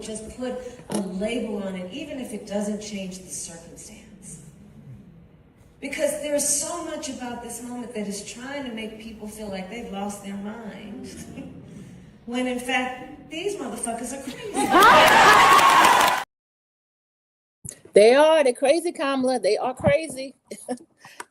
just put a label on it, even if it doesn't change the circumstance. Because there's so much about this moment that is trying to make people feel like they've lost their mind. When in fact, these motherfuckers are crazy. They are. They're crazy, Kamala. They are crazy.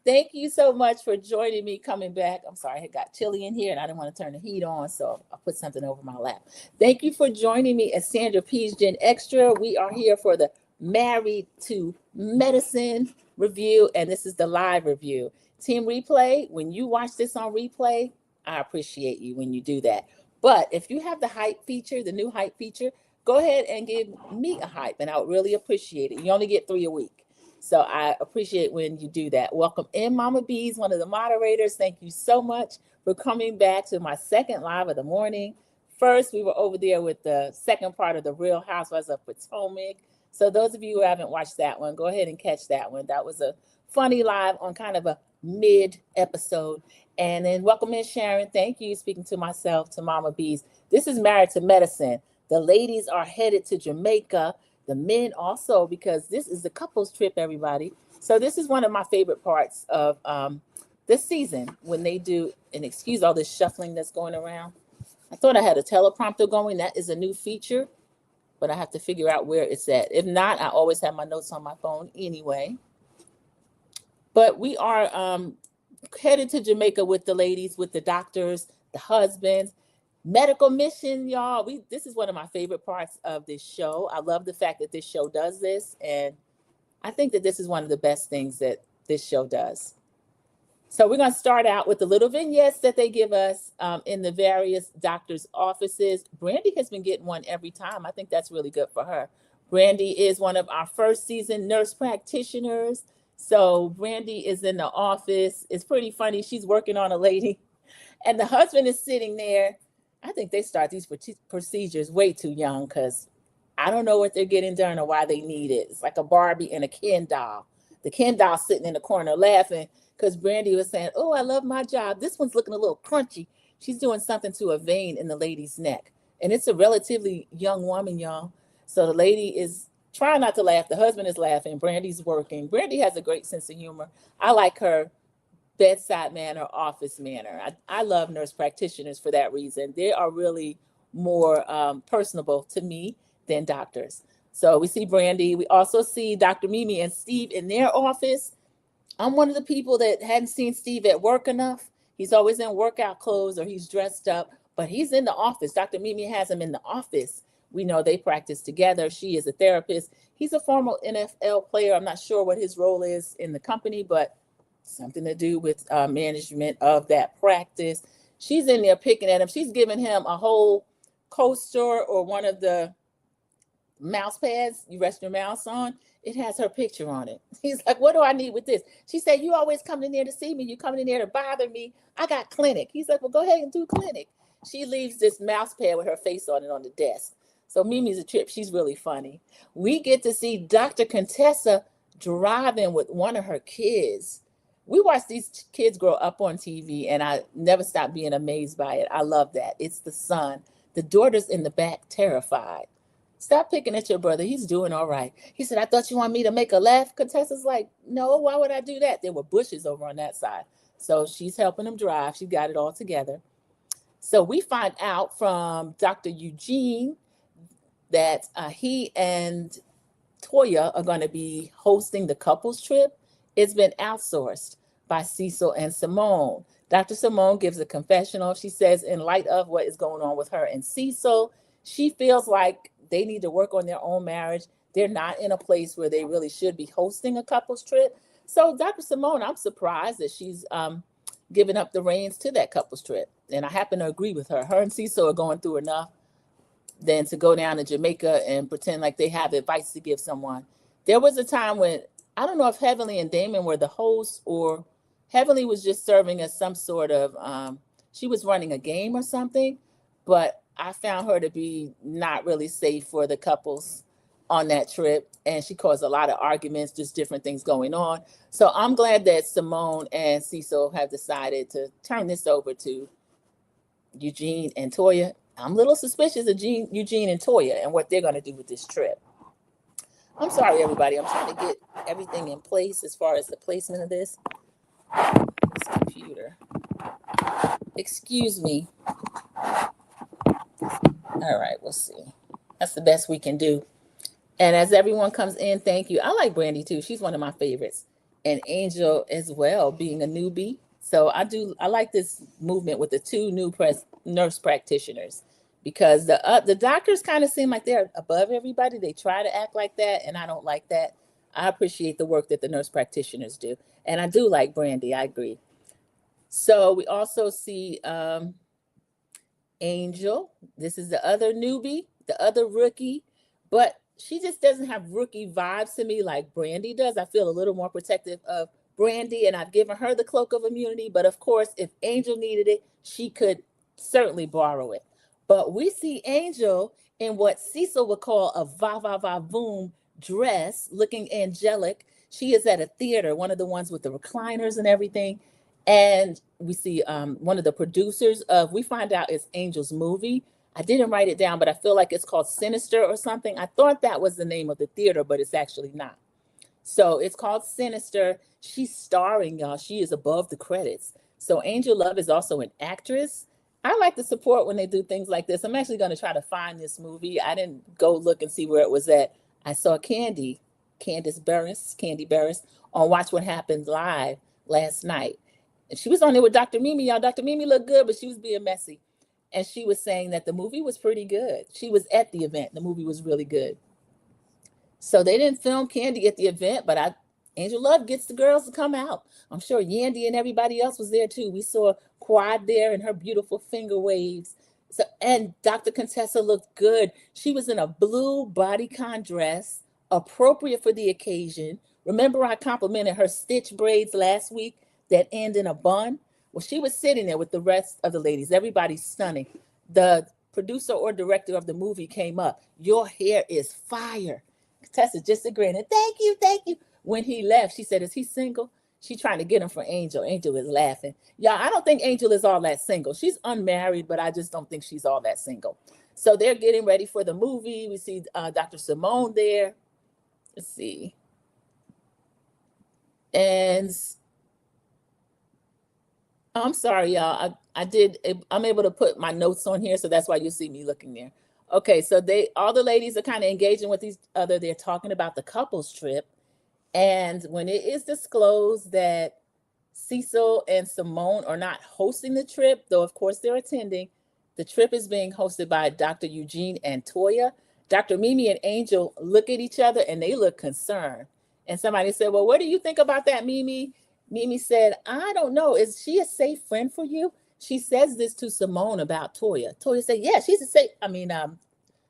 Thank you so much for joining me, coming back. I'm sorry, it got chilly in here and I didn't want to turn the heat on, so I put something over my lap. Thank you for joining me at Sandra P's Gen Extra. We are here for the Married to Medicine review, and this is the live review. Team Replay, when you watch this on replay, I appreciate you when you do that. But if you have the hype feature, the new hype feature, go ahead and give me a hype, and I would really appreciate it. You only get 3 a week. So I appreciate when you do that. Welcome in, Mama Bees, one of the moderators. Thank you so much for coming back to my second live of the morning. First, we were over there with the second part of the Real Housewives of Potomac. So those of you who haven't watched that one, go ahead and catch that one. That was a funny live on kind of a mid episode. And then welcome in, Sharon. Thank you. Speaking to myself, to Mama Bees. This is Married to Medicine. The ladies are headed to Jamaica. The men also, because this is the couples trip, everybody. So this is one of my favorite parts of this season when they do, and excuse all this shuffling that's going around. I thought I had a teleprompter going. That is a new feature, but I have to figure out where it's at. If not, I always have my notes on my phone anyway. But we are headed to Jamaica with the ladies, with the doctors, the husbands. Medical mission, y'all. This is one of my favorite parts of this show. I love the fact that this show does this, and I think that this is one of the best things that this show does. So we're going to start out with the little vignettes that they give us in the various doctors' offices. Brandy has been getting one every time. I think that's really good for her. Brandy is one of our first season nurse practitioners. So Brandy is in the office. It's pretty funny. She's working on a lady, and the husband is sitting there. I think they start these procedures way too young because I don't know what they're getting done or why they need it. It's like a Barbie and a Ken doll. The Ken doll sitting in the corner laughing because Brandy was saying, oh, I love my job. This one's looking a little crunchy. She's doing something to a vein in the lady's neck. And it's a relatively young woman, y'all. So the lady is trying not to laugh. The husband is laughing. Brandy's working. Brandy has a great sense of humor. I like her bedside manner, office manner. I love nurse practitioners for that reason. They are really more personable to me than doctors. So we see Brandy. We also see Dr. Mimi and Steve in their office. I'm one of the people that hadn't seen Steve at work enough. He's always in workout clothes or he's dressed up, but he's in the office. Dr. Mimi has him in the office. We know they practice together. She is a therapist. He's a former NFL player. I'm not sure what his role is in the company, but something to do with management of that practice. She's in there picking at him. She's giving him a whole coaster or one of the mouse pads you rest your mouse on. It has her picture on it. He's like, what do I need with this? She said, you always come in there to see me. You coming in there to bother me. I got clinic. He's like, well, go ahead and do clinic. She leaves this mouse pad with her face on it on the desk. So Mimi's a trip. She's really funny. We get to see Dr. Contessa driving with one of her kids. We watch these kids grow up on TV, and I never stop being amazed by it. I love that. It's the son. The daughter's in the back, terrified. Stop picking at your brother. He's doing all right. He said, I thought you want me to make a laugh. Contessa's like, no, why would I do that? There were bushes over on that side. So she's helping him drive. She got it all together. So we find out from Dr. Eugene that he and Toya are going to be hosting the couples trip. It's been outsourced by Cecil and Simone. Dr. Simone gives a confessional. She says, in light of what is going on with her and Cecil, she feels like they need to work on their own marriage. They're not in a place where they really should be hosting a couples trip. So Dr. Simone, I'm surprised that she's giving up the reins to that couples trip. And I happen to agree with her. Her and Cecil are going through enough than to go down to Jamaica and pretend like they have advice to give someone. There was a time when, I don't know if Heavenly and Damon were the hosts or Heavenly was just serving as some sort of, she was running a game or something, but I found her to be not really safe for the couples on that trip. And she caused a lot of arguments, just different things going on. So I'm glad that Simone and Cecil have decided to turn this over to Eugene and Toya. I'm a little suspicious of Eugene and Toya and what they're going to do with this trip. I'm sorry, everybody. I'm trying to get everything in place as far as the placement of this computer. Excuse me. All right, we'll see. That's the best we can do. And as everyone comes in, thank you. I like Brandy too. She's one of my favorites. And Angel as well, being a newbie. So I like this movement with the two new nurse practitioners, because the doctors kind of seem like they're above everybody. They try to act like that, and I don't like that. I appreciate the work that the nurse practitioners do. And I do like Brandy. I agree. So we also see Angel. This is the other newbie, the other rookie, but she just doesn't have rookie vibes to me like Brandy does. I feel a little more protective of Brandy, and I've given her the cloak of immunity. But of course, if Angel needed it, she could certainly borrow it. But we see Angel in what Cecil would call a va va va boom dress, looking angelic. She is at a theater, one of the ones with the recliners and everything. And we see one of the producers of, we find out it's Angel's movie. I didn't write it down, but I feel like it's called Sinister or something. I thought that was the name of the theater, but it's actually not. So it's called Sinister. She's starring, y'all. She is above the credits. So Angel Love is also an actress. I like to support when they do things like this. I'm actually going to try to find this movie. I didn't go look and see where it was at. I saw Candy Barris on Watch What Happens Live last night. And she was on there with Dr. Mimi, y'all. Dr. Mimi looked good, but she was being messy. And she was saying that the movie was pretty good. She was at the event. The movie was really good. So they didn't film Candy at the event, but Angel Love gets the girls to come out. I'm sure Yandy and everybody else was there too. We saw Quad there and her beautiful finger waves. So, and Dr. Contessa looked good. She was in a blue bodycon dress, appropriate for the occasion. Remember, I complimented her stitch braids last week that end in a bun? Well, she was sitting there with the rest of the ladies. Everybody's stunning. The producer or director of the movie came up. Your hair is fire. Tessa just agreed. And thank you, thank you. When he left, she said, is he single? She's trying to get him for Angel. Angel is laughing. Yeah, I don't think Angel is all that single. She's unmarried, but I just don't think she's all that single. So they're getting ready for the movie. We see Dr. Simone there. Let's see. And I'm sorry, y'all. I'm able to put my notes on here, so that's why you see me looking there. Okay, so all the ladies are kind of engaging with each other. They're talking about the couples trip. And when it is disclosed that Cecil and Simone are not hosting the trip, though of course they're attending, the trip is being hosted by Dr. Eugene and Toya. Dr. Mimi and Angel look at each other and they look concerned. And somebody said, well, what do you think about that, Mimi? Mimi said, I don't know. Is she a safe friend for you? She says this to Simone about Toya. Toya said, yeah, she's a safe,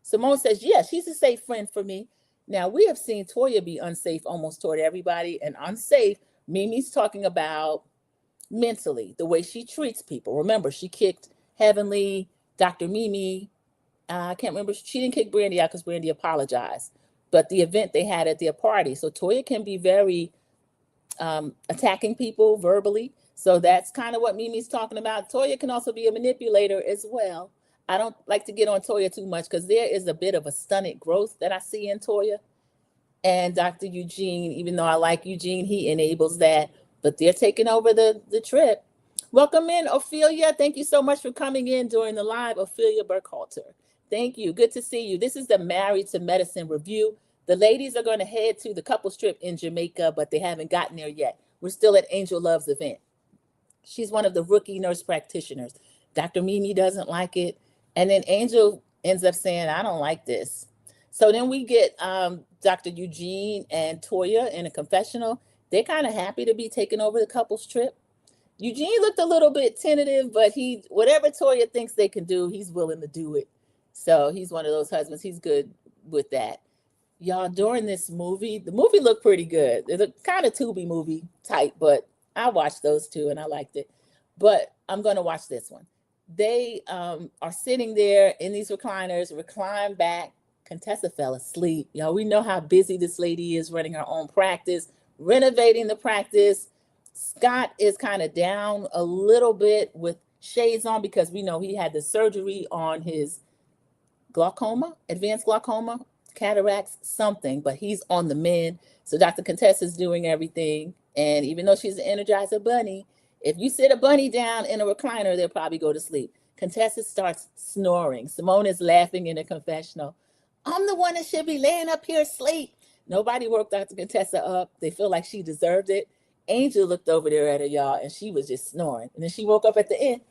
Simone says, yeah, she's a safe friend for me. Now, we have seen Toya be unsafe almost toward everybody, and unsafe, Mimi's talking about mentally, the way she treats people. Remember, she kicked Heavenly, Dr. Mimi. I can't remember. She didn't kick Brandy out because Brandy apologized. But the event they had at their party. So Toya can be very attacking people verbally. So that's kind of what Mimi's talking about. Toya can also be a manipulator as well. I don't like to get on Toya too much because there is a bit of a stunted growth that I see in Toya. And Dr. Eugene, even though I like Eugene, he enables that. But they're taking over the trip. Welcome in, Ophelia. Thank you so much for coming in during the live, Ophelia Burkhalter. Thank you. Good to see you. This is the Married to Medicine review. The ladies are going to head to the couples trip in Jamaica, but they haven't gotten there yet. We're still at Angel Love's event. She's one of the rookie nurse practitioners. Dr. Mimi doesn't like it. And then Angel ends up saying, I don't like this. So then we get Dr. Eugene and Toya in a confessional. They're kind of happy to be taking over the couples trip. Eugene looked a little bit tentative, but whatever Toya thinks they can do, he's willing to do it. So he's one of those husbands. He's good with that. Y'all, during this movie, the movie looked pretty good. It's a kind of Tubi movie type, but I watched those two and I liked it. But I'm going to watch this one. They are sitting there in these recliners, recline back. Contessa fell asleep. Y'all, we know how busy this lady is running her own practice, renovating the practice. Scott is kind of down a little bit with shades on because we know he had the surgery on his glaucoma, advanced glaucoma, cataracts, something, but he's on the mend. So Dr. Contessa's doing everything. And even though she's an Energizer bunny, if you sit a bunny down in a recliner, they'll probably go to sleep. Contessa starts snoring. Simone is laughing in a confessional. I'm the one that should be laying up here asleep. Nobody woke Dr. Contessa up. They feel like she deserved it. Angel looked over there at her, y'all, and she was just snoring. And then she woke up at the end.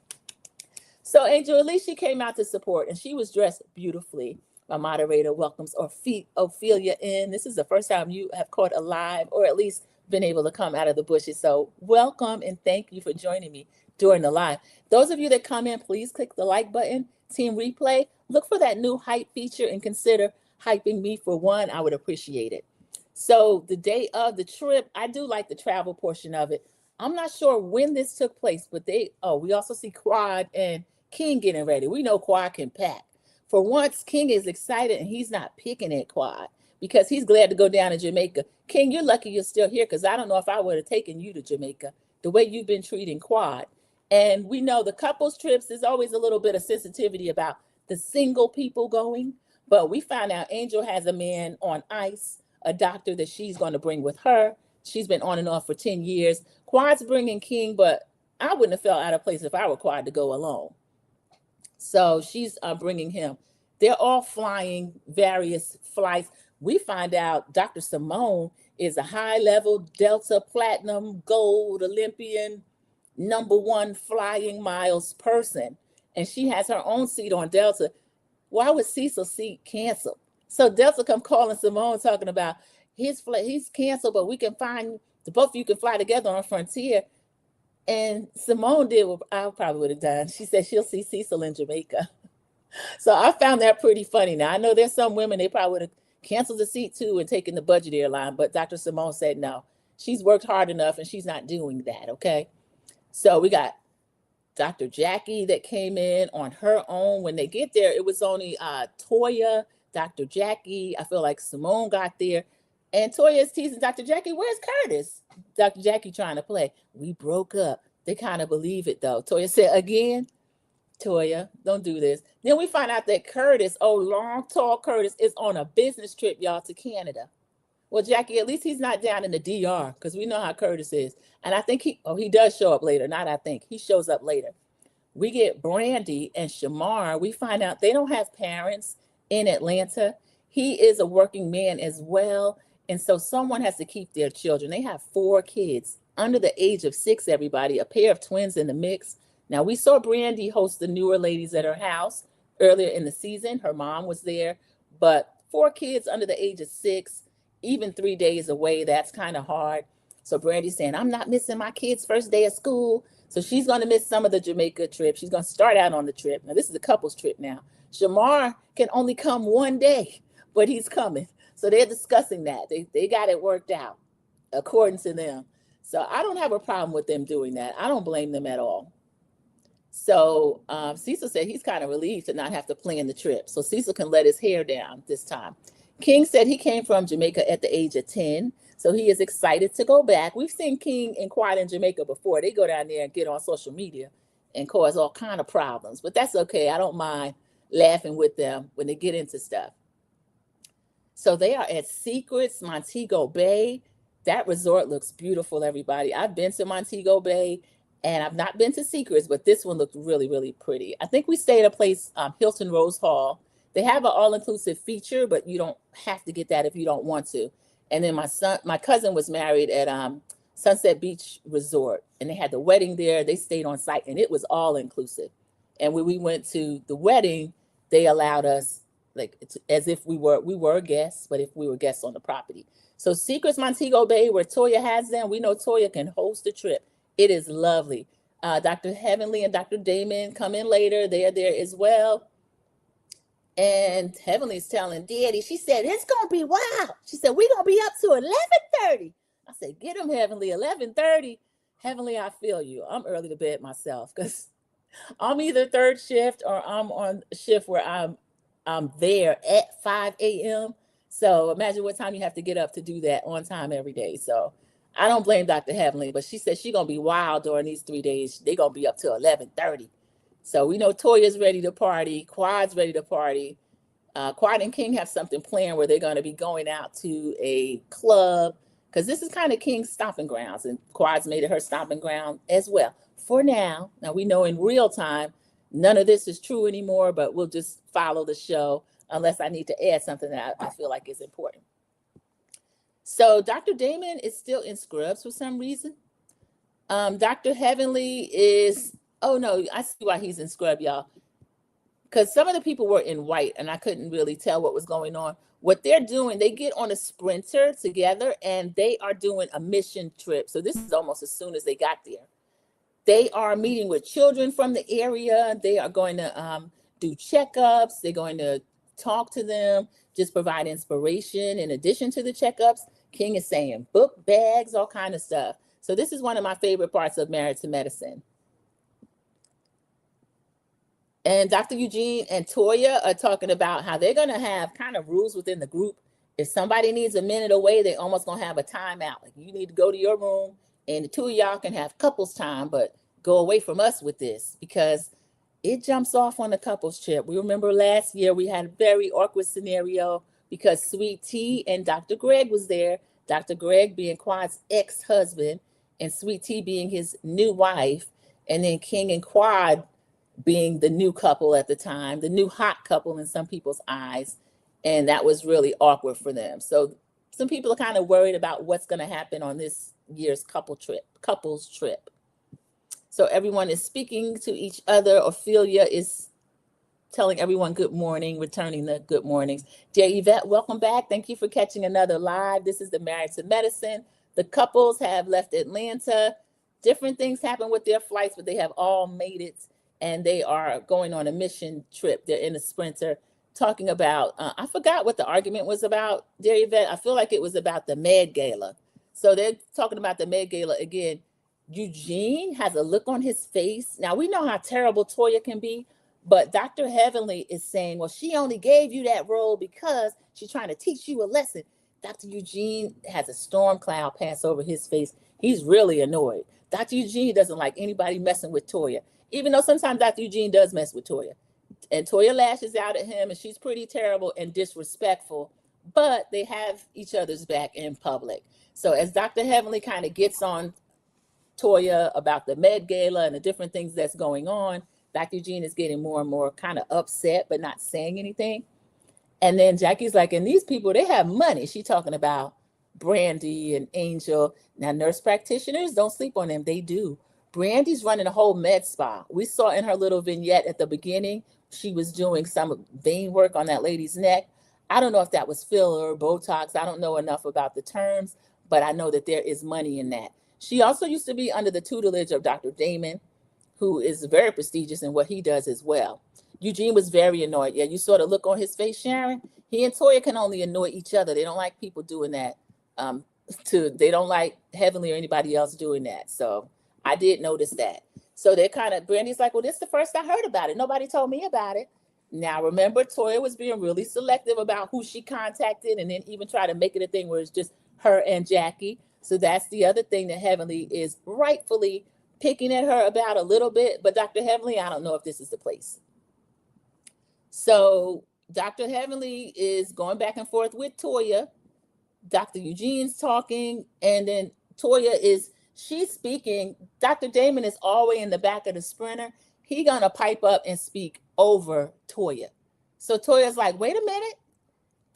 So Angel, at least she came out to support, and she was dressed beautifully. My moderator welcomes Ophelia in. This is the first time you have caught a live, or at least been able to come out of the bushes. So welcome and thank you for joining me during the live. Those of you that come in, please click the like button. Team Replay, look for that new hype feature and consider hyping me for one. I would appreciate it. So the day of the trip, I do like the travel portion of it. I'm not sure when this took place, but we also see Quad and King getting ready. We know Quad can pack. For once, King is excited and he's not picking at Quad because he's glad to go down to Jamaica. King, you're lucky you're still here because I don't know if I would have taken you to Jamaica the way you've been treating Quad. And we know the couples trips, there's always a little bit of sensitivity about the single people going. But we found out Angel has a man on ice, a doctor that she's going to bring with her. She's been on and off for 10 years. Quad's bringing King, but I wouldn't have felt out of place if I were Quad to go alone. So she's bringing him. They're all flying various flights. We find out Dr. Simone is a high-level Delta Platinum Gold Olympian #1 flying miles person. And she has her own seat on Delta. Why was Cecil's seat canceled? So Delta come calling Simone talking about his flight, he's canceled, but we can find, the both of you can fly together on Frontier. And Simone did what I probably would have done. She said she'll see Cecil in Jamaica. So I found that pretty funny. Now, I know there's some women, they probably would have canceled the seat too and taken the budget airline, but Dr. Simone said no. She's worked hard enough and she's not doing that, okay? So we got Dr. Jackie that came in on her own. When they get there, it was only Toya, Dr. Jackie. I feel like Simone got there. And Toya is teasing Dr. Jackie, where's Curtis? Dr. Jackie trying to play. We broke up. They kind of believe it, though. Toya said, again, Toya, don't do this. Then we find out that Curtis, long, tall Curtis, is on a business trip, y'all, to Canada. Well, Jackie, at least he's not down in the DR because we know how Curtis is. And I think he does show up later. Not I think. He shows up later. We get Brandy and Shamar. We find out they don't have parents in Atlanta. He is a working man as well. And so someone has to keep their children. They have 4 kids under the age of 6, everybody, a pair of twins in the mix. Now, we saw Brandy host the newer ladies at her house earlier in the season. Her mom was there. But 4 kids under the age of 6, even 3 days away, that's kind of hard. So Brandy's saying, I'm not missing my kids' first day of school. So she's going to miss some of the Jamaica trip. She's going to start out on the trip. Now, this is a couple's trip now. Shamar can only come one day, but he's coming. So they're discussing that. They got it worked out, according to them. So I don't have a problem with them doing that. I don't blame them at all. So Cecil said he's kind of relieved to not have to plan the trip. So Cecil can let his hair down this time. King said he came from Jamaica at the age of 10. So he is excited to go back. We've seen King and Quad in Jamaica before. They go down there and get on social media and cause all kind of problems. But that's okay. I don't mind laughing with them when they get into stuff. So they are at Secrets, Montego Bay. That resort looks beautiful, everybody. I've been to Montego Bay and I've not been to Secrets, but this one looked really, really pretty. I think we stayed at a place, Hilton Rose Hall. They have an all-inclusive feature, but you don't have to get that if you don't want to. And then my cousin was married at Sunset Beach Resort, and they had the wedding there. They stayed on site, and it was all-inclusive. And when we went to the wedding, they allowed us, like, as if we were guests, but if we were guests on the property. So Secrets Montego Bay, where Toya has them, we know Toya can host a trip. It is lovely. Dr. Heavenly and Dr. Damon come in later. They are there as well. And Heavenly's telling Daddy, she said, it's going to be wild. She said, we're going to be up to 11:30. I said, get him, Heavenly, 11:30. Heavenly, I feel you. I'm early to bed myself because I'm either third shift or I'm on a shift where I'm there at 5 a.m. So imagine what time you have to get up to do that on time every day. So I don't blame Dr. Heavenly, but she said she's going to be wild during these 3 days. They're going to be up till 11:30. So we know Toya's ready to party, Quad's ready to party. Quad and King have something planned where they're going to be going out to a club because this is kind of King's stomping grounds, and Quad's made it her stomping ground as well. For now, now we know in real time, none of this is true anymore, but we'll just follow the show unless I need to add something that I feel like is important. So Dr. Damon is still in scrubs for some reason. Dr. Heavenly is, oh no, I see why he's in scrub, y'all. Because some of the people were in white and I couldn't really tell what was going on. What they're doing, they get on a sprinter together and they are doing a mission trip. So this is almost as soon as they got there. They are meeting with children from the area. They are going to do checkups. They're going to talk to them, just provide inspiration. In addition to the checkups, King is saying book bags, all kind of stuff. So this is one of my favorite parts of Married to Medicine. And Dr. Eugene and Toya are talking about how they're going to have kind of rules within the group. If somebody needs a minute away, they almost going to have a timeout. Like, you need to go to your room and the two of y'all can have couples time, but go away from us with this because it jumps off on the couples trip. We remember last year we had a very awkward scenario because Sweet Tea and Dr. Greg was there. Dr. Greg being Quad's ex-husband and Sweet Tea being his new wife. And then King and Quad being the new couple at the time, the new hot couple in some people's eyes. And that was really awkward for them. So some people are kind of worried about what's going to happen on this year's couples trip. So everyone is speaking to each other. Ophelia is telling everyone good morning, returning the good mornings. Dear Yvette, welcome back. Thank you for catching another live. This is the Married to Medicine. The couples have left Atlanta. Different things happen with their flights, but they have all made it. And they are going on a mission trip. They're in a sprinter talking about, I forgot what the argument was about, dear Yvette. I feel like it was about the Med Gala. So they're talking about the Med Gala again. Eugene has a look on his face. Now, we know how terrible Toya can be, but Dr. Heavenly is saying, well, she only gave you that role because she's trying to teach you a lesson. Dr. Eugene has a storm cloud pass over his face. He's really annoyed. Dr. Eugene doesn't like anybody messing with Toya, even though sometimes Dr. Eugene does mess with Toya. And Toya lashes out at him, and she's pretty terrible and disrespectful, but they have each other's back in public. So as Dr. Heavenly kind of gets on Toya about the Med Gala and the different things that's going on, Dr. Eugene is getting more and more kind of upset, but not saying anything. And then Jackie's like, and these people, they have money. She's talking about Brandy and Angel. Now, nurse practitioners, don't sleep on them. They do. Brandy's running a whole med spa. We saw in her little vignette at the beginning, she was doing some vein work on that lady's neck. I don't know if that was filler or Botox. I don't know enough about the terms, but I know that there is money in that. She also used to be under the tutelage of Dr. Damon, who is very prestigious in what he does as well. Eugene was very annoyed. Yeah, you saw the look on his face, Sharon. He and Toya can only annoy each other. They don't like people doing that. They don't like Heavenly or anybody else doing that. So I did notice that. So they're kind of, Brandy's like, well, this is the first I heard about it. Nobody told me about it. Now, remember, Toya was being really selective about who she contacted and then even try to make it a thing where it's just her and Jackie. So that's the other thing that Heavenly is rightfully picking at her about a little bit. But Dr. Heavenly, I don't know if this is the place. So Dr. Heavenly is going back and forth with Toya. Dr. Eugene's talking, and then Toya she's speaking. Dr. Damon is always in the back of the sprinter. He gonna pipe up and speak over Toya. So Toya's like, wait a minute.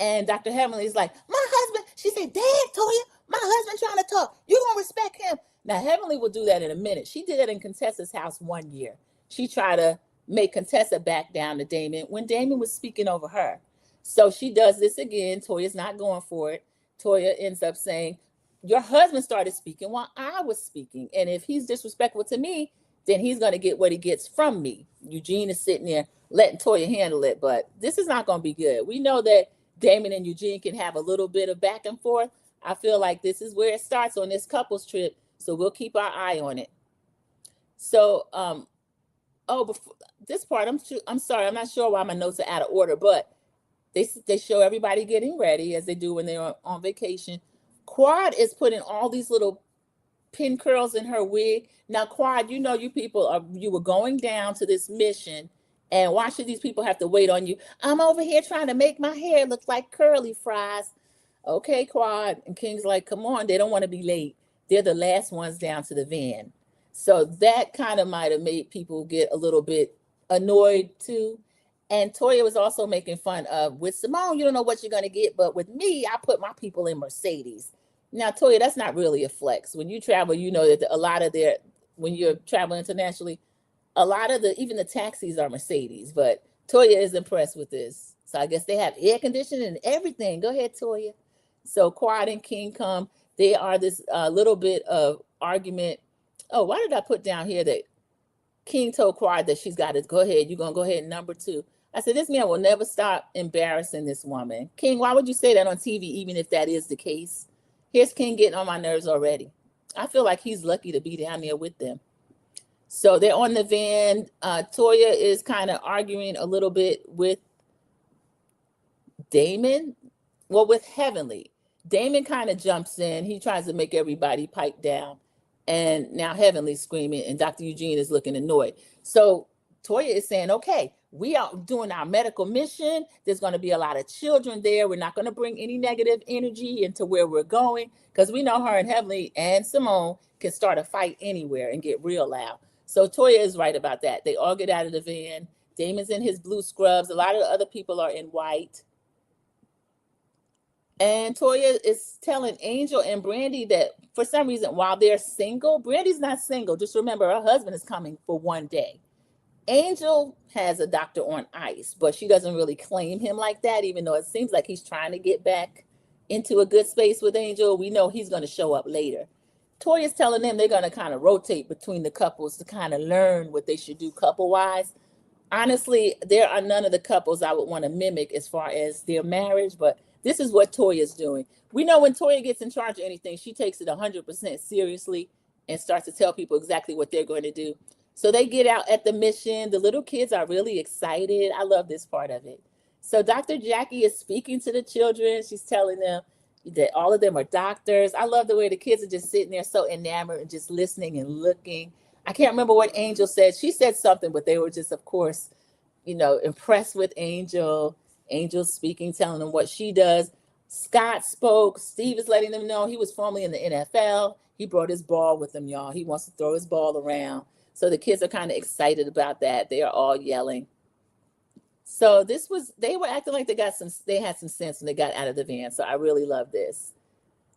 And Dr. Heavenly is like, my husband, she said, Dad, Toya, my husband trying to talk. You gonna respect him. Now, Heavenly will do that in a minute. She did that in Contessa's house one year. She tried to make Contessa back down to Damon when Damon was speaking over her. So she does this again. Toya's not going for it. Toya ends up saying, your husband started speaking while I was speaking. And if he's disrespectful to me, then he's going to get what he gets from me. Eugene is sitting there letting Toya handle it, but this is not going to be good. We know that Damon and Eugene can have a little bit of back and forth. I feel like this is where it starts on this couples trip. So we'll keep our eye on it. So, before this part, I'm sorry, I'm not sure why my notes are out of order, but they show everybody getting ready as they do when they're on vacation. Quad is putting all these little pin curls in her wig. Now, Quad, you know, you were going down to this mission, and why should these people have to wait on you? I'm over here trying to make my hair look like curly fries. Okay, Quad. And King's like, come on, they don't want to be late. They're the last ones down to the van. So that kind of might have made people get a little bit annoyed too. And Toya was also making fun of, with Simone, you don't know what you're going to get, but with me, I put my people in Mercedes. Now, Toya, that's not really a flex. When you travel, you know that a lot of when you're traveling internationally, a lot of even the taxis are Mercedes, but Toya is impressed with this. So I guess they have air conditioning and everything. Go ahead, Toya. So Quad and King come. They are this little bit of argument. Oh, why did I put down here that King told Quad that she's got to go ahead. You're going to go ahead, number 2. I said, this man will never stop embarrassing this woman. King, why would you say that on TV, even if that is the case? Here's King getting on my nerves already. I feel like he's lucky to be down there with them. So they're on the van. Toya is kind of arguing a little bit with Damon. Well, with Heavenly. Damon kind of jumps in. He tries to make everybody pipe down. And now Heavenly's screaming, and Dr. Eugene is looking annoyed. So Toya is saying, okay, we are doing our medical mission. There's going to be a lot of children there. We're not going to bring any negative energy into where we're going, because we know her and Heavenly and Simone can start a fight anywhere and get real loud. So Toya is right about that. They all get out of the van. Damon's in his blue scrubs. A lot of the other people are in white. And Toya is telling Angel and Brandy that for some reason, while they're single, Brandy's not single. Just remember, her husband is coming for one day. Angel has a doctor on ice, but she doesn't really claim him like that, even though it seems like he's trying to get back into a good space with Angel. We know he's going to show up later. Toya's telling them they're going to kind of rotate between the couples to kind of learn what they should do couple-wise. Honestly, there are none of the couples I would want to mimic as far as their marriage, but this is what Toya's doing. We know when Toya gets in charge of anything, she takes it 100% seriously and starts to tell people exactly what they're going to do. So they get out at the mission. The little kids are really excited. I love this part of it. So Dr. Jackie is speaking to the children. She's telling them that all of them are doctors. I love the way the kids are just sitting there so enamored and just listening and looking. I can't remember what Angel said. She said something, but they were just, of course, impressed with Angel. Angel speaking, telling them what she does. Scott spoke. Steve is letting them know he was formerly in the NFL. He brought his ball with him, y'all. He wants to throw his ball around. So the kids are kind of excited about that. They are all yelling. So they were acting like they had some sense when they got out of the van. So I really love this.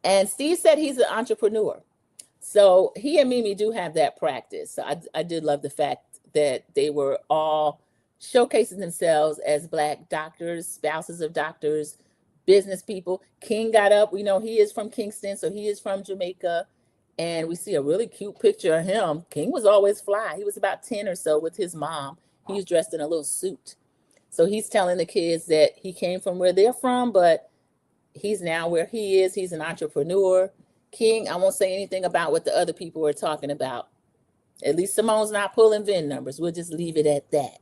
And Steve said he's an entrepreneur. So he and Mimi do have that practice. So I did love the fact that they were all showcasing themselves as Black doctors, spouses of doctors, business people. King got up. We know he is from Kingston, so he is from Jamaica. And we see a really cute picture of him. King was always fly. He was about 10 or so with his mom. He was dressed in a little suit. So he's telling the kids that he came from where they're from, but he's now where he is. He's an entrepreneur. King, I won't say anything about what the other people are talking about. At least Simone's not pulling VIN numbers. We'll just leave it at that.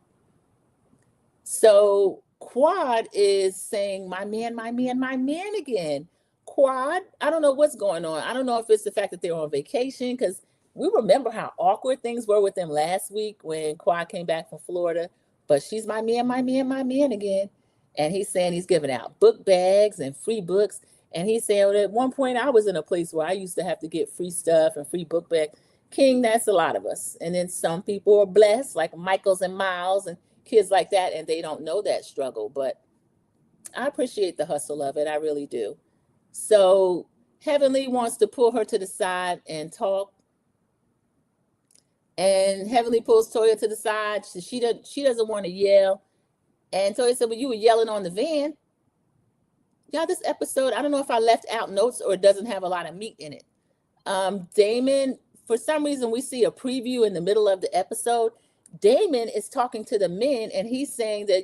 So Quad is saying, my man, my man, my man again. Quad, I don't know what's going on. I don't know if it's the fact that they're on vacation, because we remember how awkward things were with them last week when Quad came back from Florida. But she's my man, my man, my man again. And he's saying he's giving out book bags and free books. And he's saying, well, at one point I was in a place where I used to have to get free stuff and free book bags. King, that's a lot of us. And then some people are blessed, like Michaels and Miles and kids like that, and they don't know that struggle. But I appreciate the hustle of it. I really do. So Heavenly wants to pull her to the side and talk. And Heavenly pulls Toya to the side. She doesn't want to yell. And Toya said, well, you were yelling on the van. Yeah, this episode, I don't know if I left out notes or it doesn't have a lot of meat in it. Damon, for some reason, we see a preview in the middle of the episode. Damon is talking to the men and he's saying that,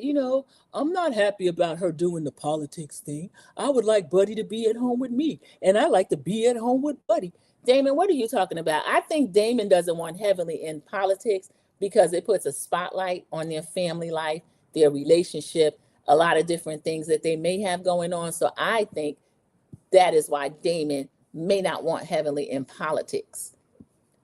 I'm not happy about her doing the politics thing. I would like Buddy to be at home with me. And I like to be at home with Buddy. Damon, what are you talking about? I think Damon doesn't want Heavenly in politics because it puts a spotlight on their family life, their relationship, a lot of different things that they may have going on. So I think that is why Damon may not want Heavenly in politics.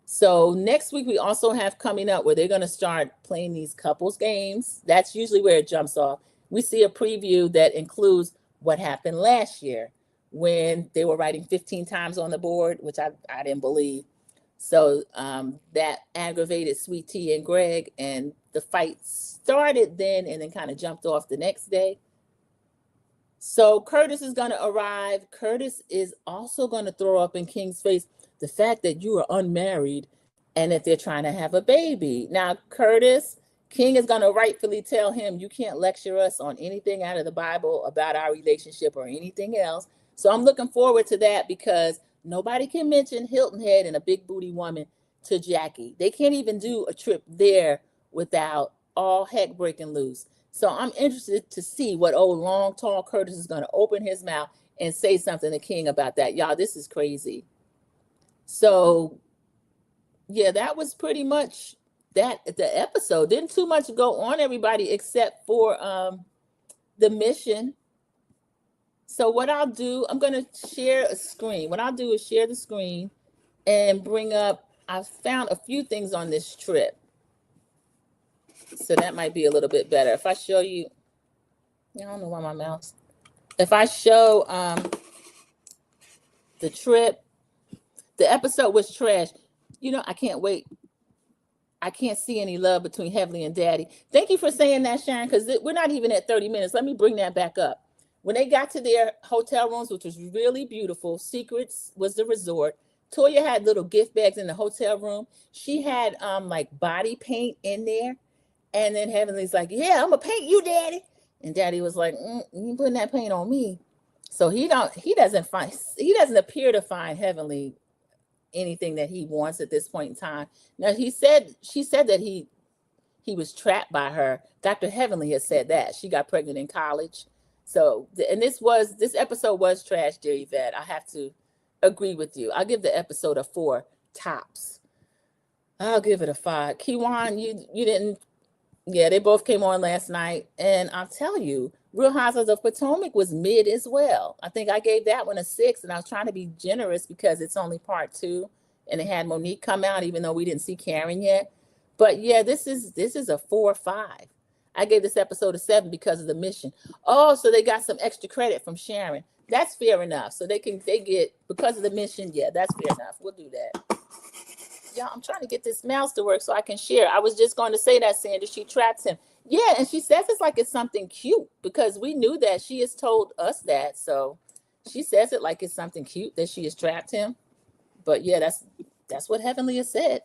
So next week, we also have coming up where they're going to start playing these couples games. That's usually where it jumps off. We see a preview that includes what happened last year when they were writing 15 times on the board, which I didn't believe. So that aggravated Sweet Tea and Greg, and the fight started then and then kind of jumped off the next day. So Curtis is going to arrive. Curtis is also going to throw up in King's face the fact that you are unmarried and that they're trying to have a baby. Now, Curtis, King is going to rightfully tell him, you can't lecture us on anything out of the Bible about our relationship or anything else. So I'm looking forward to that, because nobody can mention Hilton Head and a big booty woman to Jackie. They can't even do a trip there without all heck breaking loose. So I'm interested to see what old long, tall Curtis is going to open his mouth and say something to King about that. Y'all, this is crazy. So, yeah, that was pretty much that. The episode didn't too much go on, everybody, except for the mission. So what I'll do, I'm going to share a screen. What I'll do is share the screen and bring up, I found a few things on this trip. So that might be a little bit better. If I show you, I don't know why my mouse. If I show the trip, the episode was trash. You know, I can't wait. I can't see any love between Heavenly and Daddy. Thank you for saying that, Sharon, because we're not even at 30 minutes. Let me bring that back up. When they got to their hotel rooms, which was really beautiful, Secrets was the resort. Toya had little gift bags in the hotel room. She had like body paint in there. And then Heavenly's like, yeah, I'm gonna paint you, Daddy. And Daddy was like, you ain't putting that paint on me. So he doesn't appear to find Heavenly anything that he wants at this point in time. Now she said that he was trapped by her. Dr. Heavenly has said that. She got pregnant in college. So, and this episode was trash, dear Yvette. I have to agree with you. I'll give the episode a 4 tops. I'll give it a 5. Kiwan, you didn't. Yeah, they both came on last night, and I'll tell you, Real Housewives of Potomac was mid as well. I think I gave that one a 6, and I was trying to be generous because it's only part 2, and it had Monique come out, even though we didn't see Karen yet. But yeah, this is a 4 or 5. I gave this episode a 7 because of the mission. Oh, so they got some extra credit from Sharon. That's fair enough. So they get, because of the mission. Yeah, that's fair enough. We'll do that. Y'all, I'm trying to get this mouse to work so I can share. I was just going to say that, Sandra, she traps him. Yeah, and she says it's like it's something cute, because we knew that. She has told us that. So she says it like it's something cute that she has trapped him. But yeah, that's what Heavenly has said.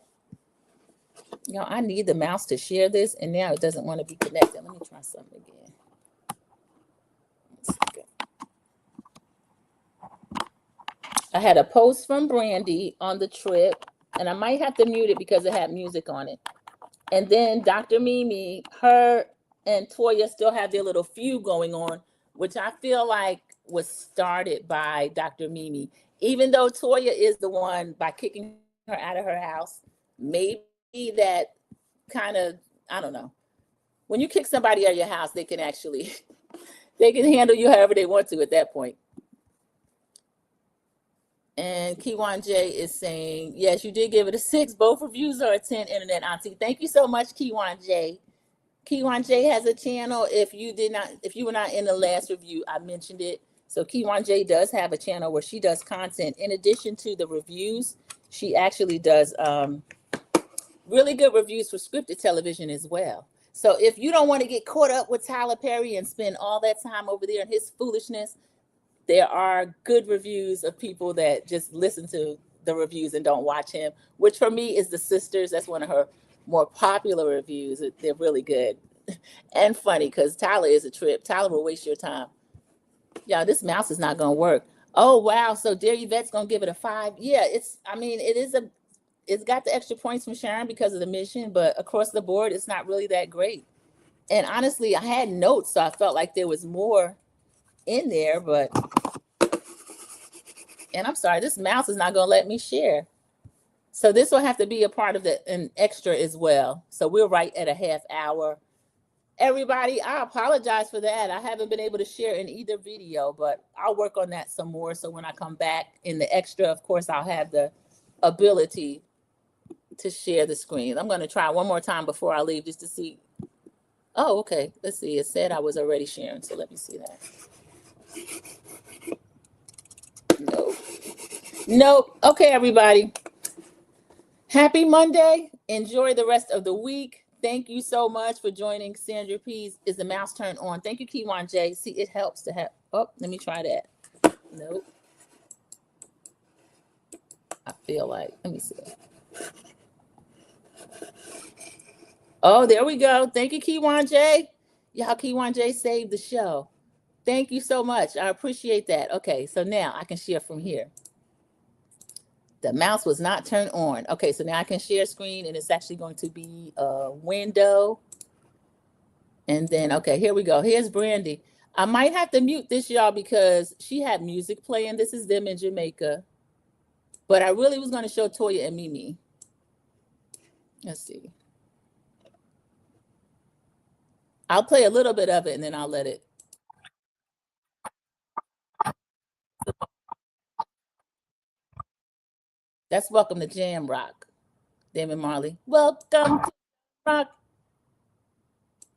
Y'all, I need the mouse to share this, and now it doesn't want to be connected. Let me try something again. I had a post from Brandy on the trip, and I might have to mute it because it had music on it. And then Dr. Mimi, her and Toya still have their little feud going on, which I feel like was started by Dr. Mimi. Even though Toya is the one, by kicking her out of her house, maybe that kind of, I don't know. When you kick somebody out of your house, they can handle you however they want to at that point. And Kiwan J is saying, yes, you did give it a 6. Both reviews are a 10, Internet Auntie. Thank you so much, Kiwan J. Kiwan J has a channel. If you were not in the last review, I mentioned it. So Kiwan J does have a channel where she does content. In addition to the reviews, she actually does really good reviews for scripted television as well. So if you don't want to get caught up with Tyler Perry and spend all that time over there in his foolishness, there are good reviews of people that just listen to the reviews and don't watch him, which for me is The Sisters. That's one of her more popular reviews. They're really good and funny, because Tyler is a trip. Tyler will waste your time. Y'all, this mouse is not going to work. Oh, wow. So Dear Yvette's going to give it a 5. Yeah, it's got the extra points from Sharon because of the mission, but across the board, it's not really that great. And honestly, I had notes, so I felt like there was more in there, but, and I'm sorry, this mouse is not going to let me share. So this will have to be a part of an extra as well. So we're right at a half hour. everybody, I apologize for that. I haven't been able to share in either video, but I'll work on that some more. So when I come back in the extra, of course, I'll have the ability to share the screen. I'm going to try one more time before I leave just to see. Oh, okay. Let's see. It said I was already sharing. So let me see that. Nope. Nope. Okay, everybody. Happy Monday. Enjoy the rest of the week. Thank you so much for joining Sandra P's Is the Mouse Turned On? Thank you, Kiwan J. See, it helps to have. Oh, let me try that. Nope. I feel like, let me see. Oh, there we go. Thank you, Kiwan J. Y'all, Kiwan J saved the show. Thank you so much. I appreciate that. Okay, so now I can share from here. The mouse was not turned on. Okay, so now I can share screen, and it's actually going to be a window. And then, okay, here we go. Here's Brandy. I might have to mute this, y'all, because she had music playing. This is them in Jamaica. But I really was going to show Toya and Mimi. Let's see. I'll play a little bit of it, and then I'll let it. That's Welcome to Jam Rock. Damon Marley. Welcome to Rock.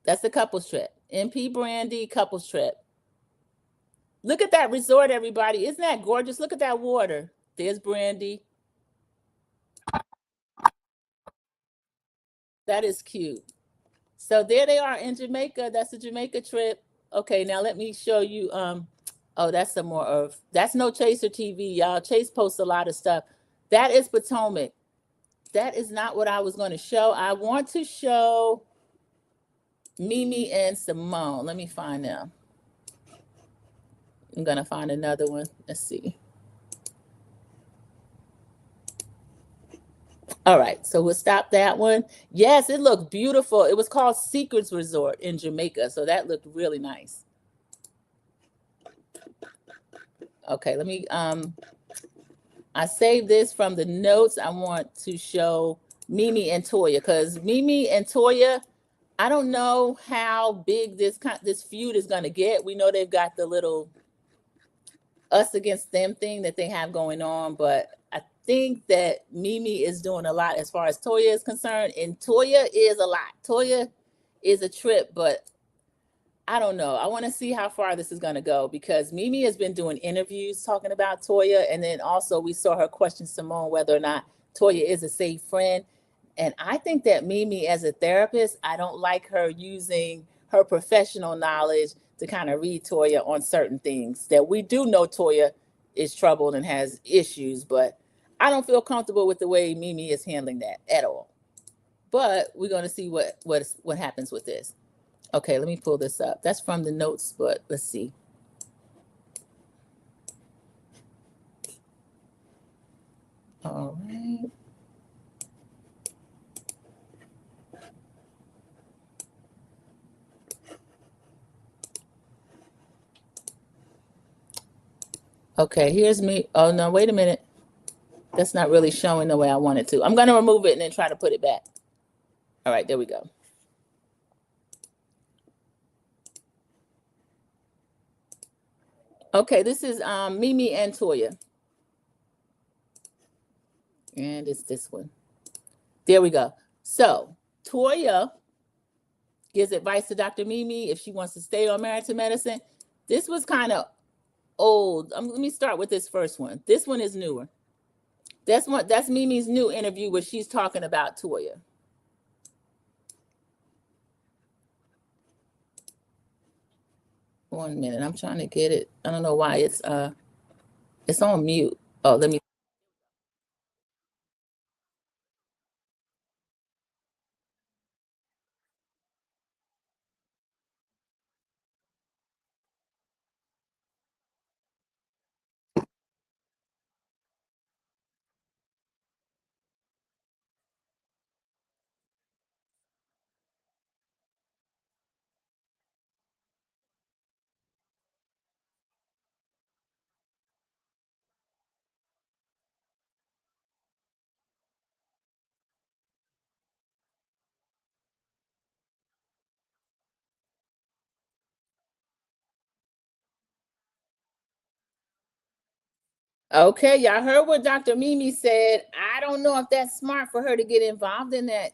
That's the couples trip. MP Brandy couples trip. Look at that resort, everybody. Isn't that gorgeous? Look at that water. There's Brandy. That is cute. So there they are in Jamaica. That's a Jamaica trip. Okay, now let me show you. Oh, that's some more of, that's No Chaser TV, y'all. Chase posts a lot of stuff. That is Potomac. That is not what I was going to show. I want to show Mimi and Simone. Let me find them. I'm going to find another one. Let's see. All right, so we'll stop that one. Yes, it looked beautiful. It was called Secrets Resort in Jamaica, so that looked really nice. Okay, let me, I saved this from the notes. I want to show Mimi and Toya, because Mimi and Toya, I don't know how big this feud is going to get. We know they've got the little us against them thing that they have going on, but I think that Mimi is doing a lot as far as Toya is concerned, and Toya is a lot. Toya is a trip, but I don't know. I want to see how far this is going to go, because Mimi has been doing interviews talking about Toya, and then also we saw her question Simone whether or not Toya is a safe friend. And I think that Mimi, as a therapist, I don't like her using her professional knowledge to kind of read Toya on certain things that we do know Toya is troubled and has issues, but I don't feel comfortable with the way Mimi is handling that at all. But we're going to see what happens with this. Okay, let me pull this up. That's from the notes, but let's see. All right. Okay, here's me. Oh, no, wait a minute. That's not really showing the way I want it to. I'm going to remove it and then try to put it back. All right, there we go. Okay, this is Mimi and Toya. And it's this one. There we go. So Toya gives advice to Dr. Mimi if she wants to stay on Married to Medicine. This was kind of old. Let me start with this first one. This one is newer. That's Mimi's new interview where she's talking about Toya. One minute, I'm trying to get it. I don't know why it's on mute. Oh, let me. Okay, y'all heard what Dr. Mimi said. I don't know if that's smart for her to get involved in that.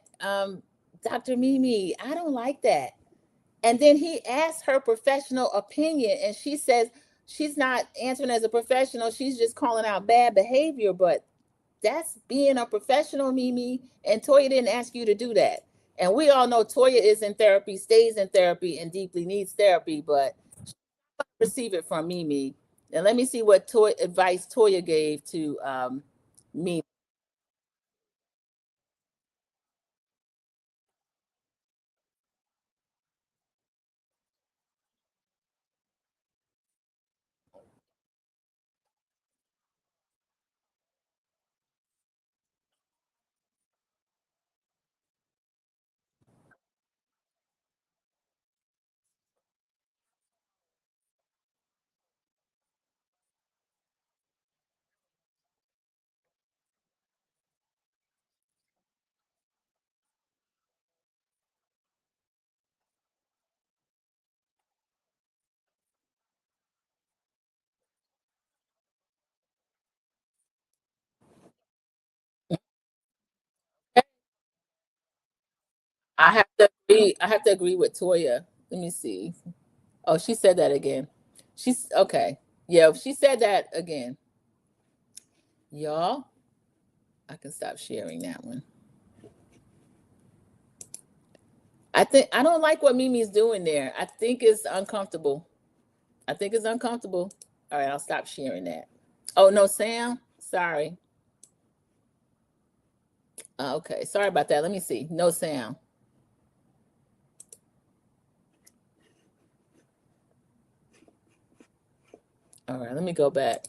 Dr. Mimi, I don't like that. And then he asked her professional opinion, and she says she's not answering as a professional. She's just calling out bad behavior. But that's being a professional, Mimi. And Toya didn't ask you to do that. And we all know Toya is in therapy, stays in therapy, and deeply needs therapy. But receive it from Mimi. And let me see what advice Toya gave to Mimi. I have to agree. I have to agree with Toya. Let me see. Oh, she said that again. She's okay. Yeah, she said that again. Y'all, I can stop sharing that one. I think I don't like what Mimi's doing there. I think it's uncomfortable. I think it's uncomfortable. All right, I'll stop sharing that. Oh no, Sam. Sorry. Okay, sorry about that. Let me see. No sound. All right, let me go back.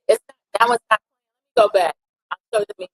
It's that one's not. Go back. I'll show the me.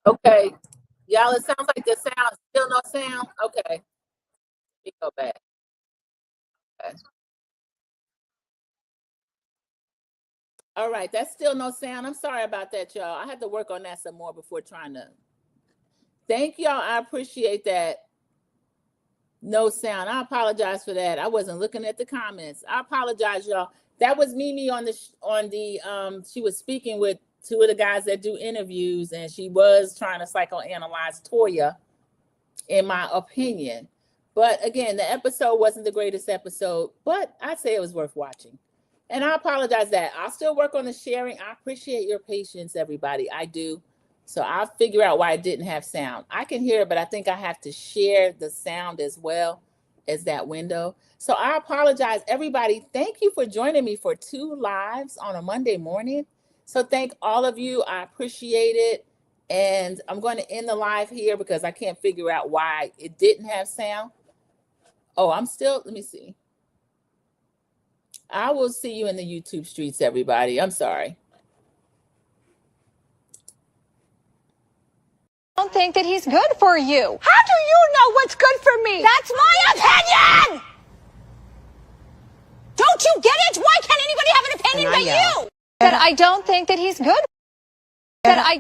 Okay, y'all. It sounds like the sound still no sound. Okay, let me go back. Okay. All right, that's still no sound. I'm sorry about that, y'all. I had to work on that some more before trying to. Thank y'all. I appreciate that. No sound. I apologize for that. I wasn't looking at the comments. I apologize, y'all. That was Mimi on the she was speaking with two of the guys that do interviews, and she was trying to psychoanalyze Toya, in my opinion. But again, the episode wasn't the greatest episode, but I'd say it was worth watching. And I apologize that I'll still work on the sharing. I appreciate your patience, everybody. I do. So I'll figure out why it didn't have sound. I can hear it, but I think I have to share the sound as well as that window. So I apologize, everybody. Thank you for joining me for 2 lives on a Monday morning. So thank all of you. I appreciate it. And I'm going to end the live here because I can't figure out why it didn't have sound. Oh, I'm still, let me see. I will see you in the YouTube streets, everybody. I'm sorry. I don't think that he's good for you. How do you know what's good for me? That's my opinion! Don't you get it? Why can't anybody have an opinion but you? That I don't think that he's good. That I